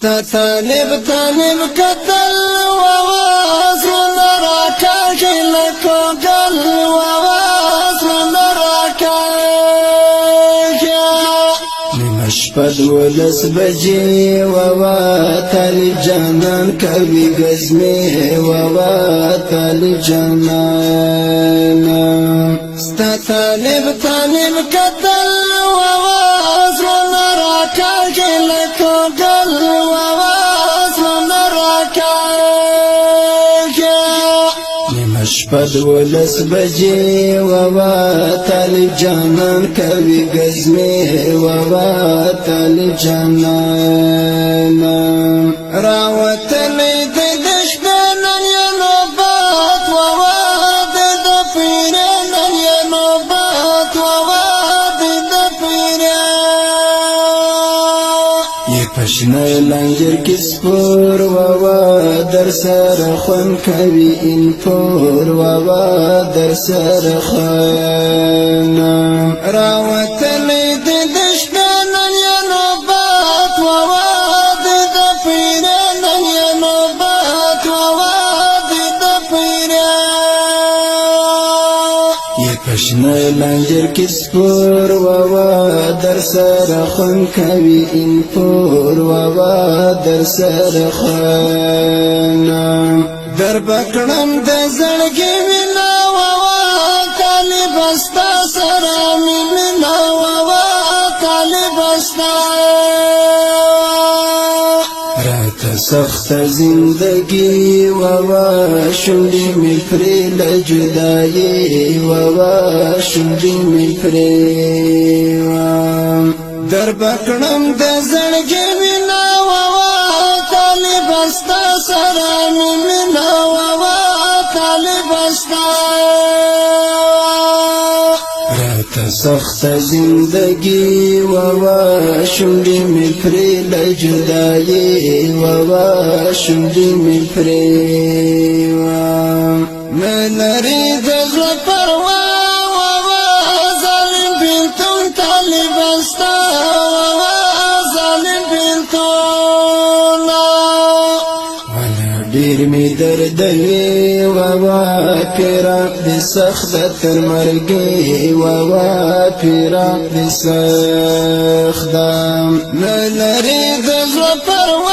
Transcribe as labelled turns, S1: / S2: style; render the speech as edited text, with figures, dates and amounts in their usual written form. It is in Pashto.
S1: طالب قتل وواز لراكا لكو قل وواز لراكا مشفد ولس بجي وواتل جانان كبي قزمي وواتل جانان طالب قتل وواز لراكا لكو قل وواز لراكا مشفد ولس بجي وواتل جانان كبي قزمي وواتل جانان راوتني دشبن الينوبات وواد دفيرين الينوبات وواد دفيرين يبشنا لنجر كسفور ووادر سرخون كبي انفور ووادر سرخون راوتني دشبن الينوبات وواد دفيرين الينوبات وواد دفيرين يبشنا لنجر كسفور ووادر سرخون كبي انفور ووادر سرخون در بکړم د زړګي مینا ووا طالب استا سره مینا ووا طالب استا رات سخت زندگی ووا شونډې می پرې لجدایي ووا شونډې می پرې در بکړم د زړګي مینا ووا طالب استا سره مینا ووا طالب استا رات سخت زندگی ووا شونډې می پرې لجدایي ووا شونډې می پرې ملري د زړه پروا ووا ظالم بلتون طالب استا ووا ظالم بلتون ډیر می درد وی ووا فراق د سخت تر مرګي ووا فراق د سخت ملري د زړه پروا